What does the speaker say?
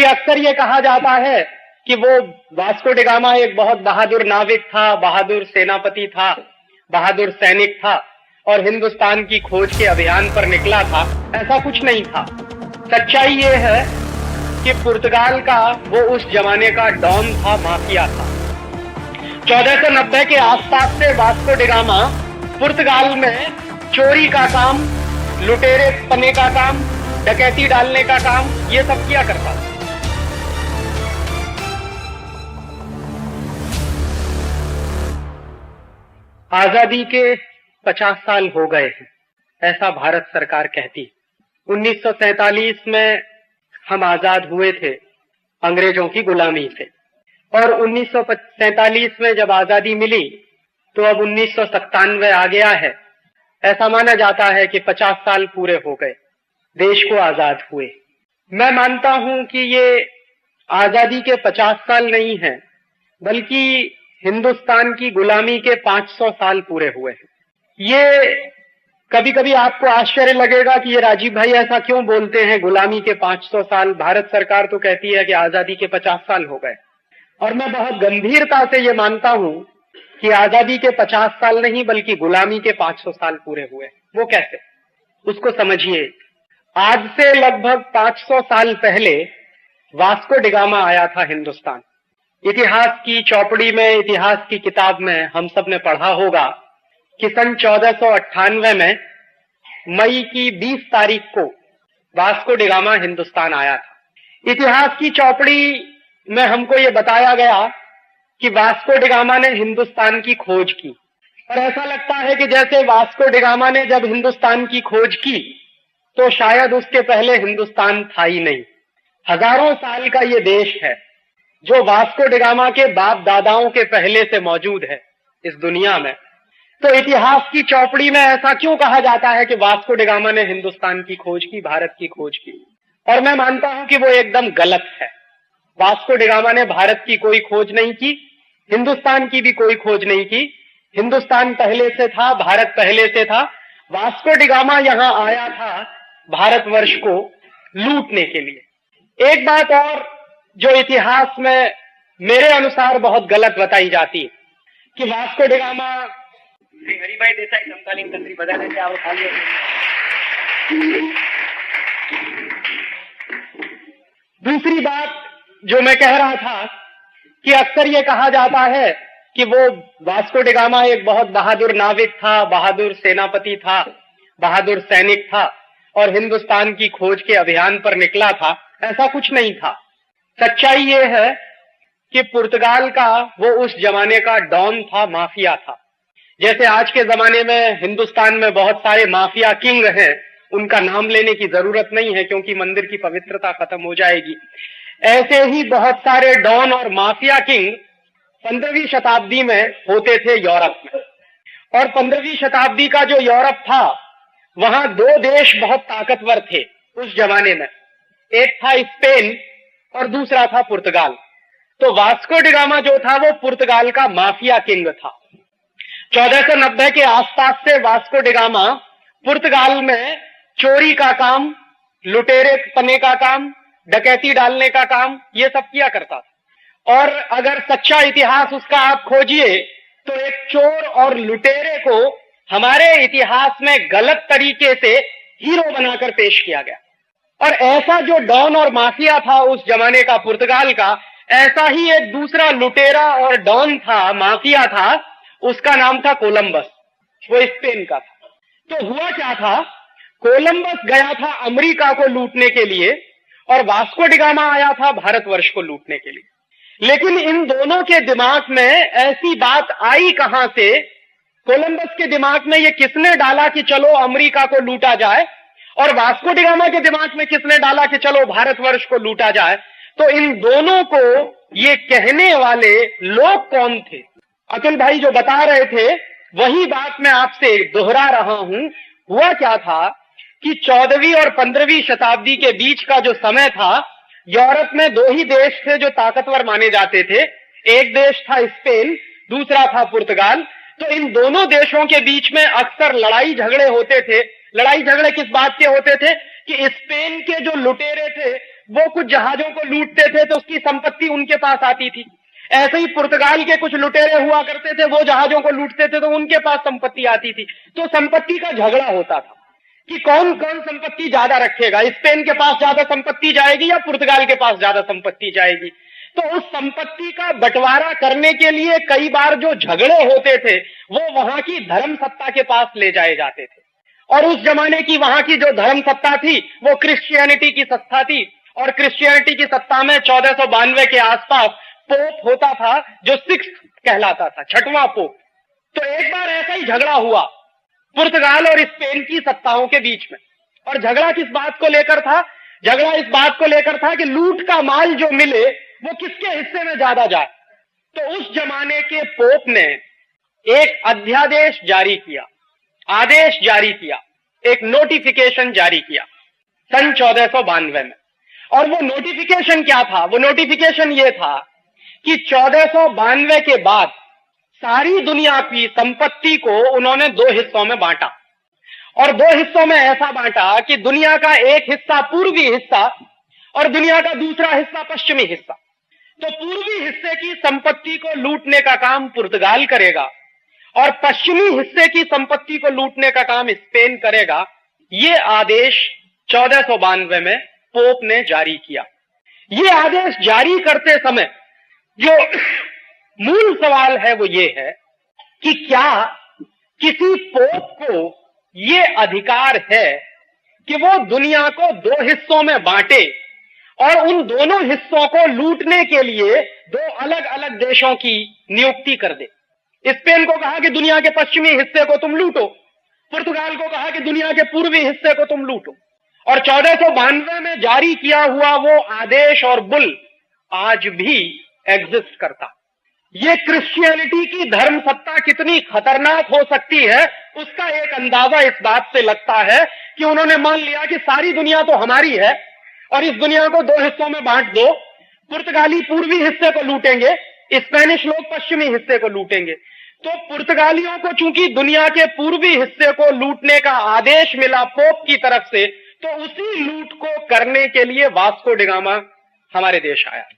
कि अक्सर ये कहा जाता है कि वो वास्को डी गामा एक बहुत बहादुर नाविक था, बहादुर सेनापति था, बहादुर सैनिक था और हिंदुस्तान की खोज के अभियान पर निकला था। ऐसा कुछ नहीं था। सच्चाई ये है कि पुर्तगाल का वो उस जमाने का डॉन था, माफिया था। 1490 के आसपास से वास्को डी गामा पुर्तगाल में चोरी का काम, लुटेरे पने का काम, डकैती डालने का काम, ये सब किया करता था। आजादी के 50 साल हो गए हैं, ऐसा भारत सरकार कहती। 1947 में हम आजाद हुए थे अंग्रेजों की गुलामी से, और 1947 में जब आजादी मिली तो अब 1997 आ गया है। ऐसा माना जाता है कि 50 साल पूरे हो गए देश को आजाद हुए। मैं मानता हूं कि ये आजादी के 50 साल नहीं है, बल्कि हिंदुस्तान की गुलामी के 500 साल पूरे हुए हैं। ये कभी कभी आपको आश्चर्य लगेगा कि ये राजीव भाई ऐसा क्यों बोलते हैं, गुलामी के 500 साल। भारत सरकार तो कहती है कि आजादी के 50 साल हो गए, और मैं बहुत गंभीरता से ये मानता हूं कि आजादी के 50 साल नहीं बल्कि गुलामी के 500 साल पूरे हुए। वो कैसे, उसको समझिए। आज से लगभग 500 साल पहले वास्को डी गामा आया था हिंदुस्तान। इतिहास की चौपड़ी में, इतिहास की किताब में हम सब ने पढ़ा होगा कि सन 1498 में मई की 20 तारीख को वास्को डी गामा हिंदुस्तान आया था। इतिहास की चौपड़ी में हमको ये बताया गया कि वास्को डी गामा ने हिंदुस्तान की खोज की, और ऐसा लगता है कि जैसे वास्को डी गामा ने जब हिंदुस्तान की खोज की तो शायद उसके पहले हिंदुस्तान था ही नहीं। हजारों साल का ये देश है जो वास्को डी गामा के बाप दादाओं के पहले से मौजूद है इस दुनिया में। तो इतिहास की चौपड़ी में ऐसा क्यों कहा जाता है कि वास्को डी गामा ने हिंदुस्तान की खोज की, भारत की खोज की? और मैं मानता हूं कि वो एकदम गलत है। वास्को डी गामा ने भारत की कोई खोज नहीं की, हिंदुस्तान की भी कोई खोज नहीं की। हिंदुस्तान पहले से था, भारत पहले से था। वास्को डी गामा यहां आया था भारतवर्ष को लूटने के लिए। एक बात और जो इतिहास में मेरे अनुसार बहुत गलत बताई जाती है कि Vasco D gamma Haribhai Desai समकालीन तंत्री बजाने से आओ खाली। दूसरी बात जो मैं कह रहा था कि अक्सर ये कहा जाता है कि वो वास्को डी गामा एक बहुत बहादुर नाविक था, बहादुर सेनापति था, बहादुर सैनिक था और हिंदुस्तान की खोज के अभियान पर निकला था। ऐसा कुछ नहीं था। सच्चाई ये है कि पुर्तगाल का वो उस जमाने का डॉन था, माफिया था। जैसे आज के जमाने में हिंदुस्तान में बहुत सारे माफिया किंग हैं, उनका नाम लेने की जरूरत नहीं है क्योंकि मंदिर की पवित्रता खत्म हो जाएगी। ऐसे ही बहुत सारे डॉन और माफिया किंग 15वीं शताब्दी में होते थे यूरोप में। और 15वीं शताब्दी का जो यूरोप था, वहां दो देश बहुत ताकतवर थे उस जमाने में। एक था स्पेन और दूसरा था पुर्तगाल। तो वास्को डी गामा जो था वो पुर्तगाल का माफिया किंग था। 1490 के आसपास से वास्को डी गामा पुर्तगाल में चोरी का काम, लुटेरे पने का काम, डकैती डालने का काम, ये सब किया करता था। और अगर सच्चा इतिहास उसका आप खोजिए तो एक चोर और लुटेरे को हमारे इतिहास में गलत तरीके से हीरो बनाकर पेश किया गया। और ऐसा जो डॉन और माफिया था उस जमाने का पुर्तगाल का, ऐसा ही एक दूसरा लुटेरा और डॉन था, माफिया था, उसका नाम था कोलंबस। वो स्पेन का था। तो हुआ क्या था, कोलंबस गया था अमेरिका को लूटने के लिए और वास्को डी गामा आया था भारतवर्ष को लूटने के लिए। लेकिन इन दोनों के दिमाग में ऐसी बात आई कहां से, कोलंबस के दिमाग में ये किसने डाला कि चलो अमेरिका को लूटा जाए, और वास्को डी गामा के दिमाग में किसने डाला कि चलो भारतवर्ष को लूटा जाए? तो इन दोनों को ये कहने वाले लोग कौन थे? अतुल भाई जो बता रहे थे वही बात मैं आपसे दोहरा रहा हूं। हुआ क्या था कि 14वीं और 15वीं शताब्दी के बीच का जो समय था, यूरोप में दो ही देश थे जो ताकतवर माने जाते थे। एक देश था स्पेन, दूसरा था पुर्तगाल। तो इन दोनों देशों के बीच में अक्सर लड़ाई झगड़े होते थे। लड़ाई झगड़े किस बात के होते थे कि स्पेन के जो लुटेरे थे वो कुछ जहाजों को लूटते थे तो उसकी संपत्ति उनके पास आती थी। ऐसे ही पुर्तगाल के कुछ लुटेरे हुआ करते थे, वो जहाजों को लूटते थे तो उनके पास संपत्ति आती थी। तो संपत्ति का झगड़ा होता था कि कौन कौन संपत्ति ज्यादा रखेगा, स्पेन के पास ज्यादा संपत्ति जाएगी या पुर्तगाल के पास ज्यादा संपत्ति जाएगी। तो उस संपत्ति का बंटवारा करने के लिए कई बार जो झगड़े होते थे वो वहां की धर्म सत्ता के पास ले जाए जाते थे। और उस जमाने की वहां की जो धर्म सत्ता थी वो क्रिश्चियनिटी की सत्ता थी। और क्रिश्चियनिटी की सत्ता में 1492 के आसपास पोप होता था जो सिक्स्थ कहलाता था, छठवां पोप। तो एक बार ऐसा ही झगड़ा हुआ पुर्तगाल और स्पेन की सत्ताओं के बीच में। और झगड़ा किस बात को लेकर था? झगड़ा इस बात को लेकर था कि लूट का माल जो मिले वो किसके हिस्से में ज्यादा जाए। तो उस जमाने के पोप ने एक अध्यादेश जारी किया, आदेश जारी किया, एक नोटिफिकेशन जारी किया सन 1492 में। और वो नोटिफिकेशन क्या था? वो नोटिफिकेशन ये था कि 1492 के बाद सारी दुनिया की संपत्ति को उन्होंने दो हिस्सों में बांटा। और दो हिस्सों में ऐसा बांटा कि दुनिया का एक हिस्सा पूर्वी हिस्सा और दुनिया का दूसरा हिस्सा पश्चिमी हिस्सा। तो पूर्वी हिस्से की संपत्ति को लूटने का काम पुर्तगाल करेगा और पश्चिमी हिस्से की संपत्ति को लूटने का काम स्पेन करेगा। ये आदेश 1492 में पोप ने जारी किया। ये आदेश जारी करते समय जो मूल सवाल है वो ये है कि क्या किसी पोप को ये अधिकार है कि वो दुनिया को दो हिस्सों में बांटे और उन दोनों हिस्सों को लूटने के लिए दो अलग अलग देशों की नियुक्ति कर दे। स्पेन को कहा कि दुनिया के पश्चिमी हिस्से को तुम लूटो, पुर्तगाल को कहा कि दुनिया के पूर्वी हिस्से को तुम लूटो। और 1492 में जारी किया हुआ वो आदेश और बुल आज भी एग्जिस्ट करता। ये क्रिश्चियनिटी की धर्म सत्ता कितनी खतरनाक हो सकती है उसका एक अंदाजा इस बात से लगता है कि उन्होंने मान लिया कि सारी दुनिया तो हमारी है और इस दुनिया को दो हिस्सों में बांट दो। पुर्तगाली पूर्वी हिस्से को लूटेंगे, स्पेनिश लोग पश्चिमी हिस्से को लूटेंगे। तो पुर्तगालियों को चूंकि दुनिया के पूर्वी हिस्से को लूटने का आदेश मिला पोप की तरफ से, तो उसी लूट को करने के लिए वास्को डी गामा हमारे देश आया।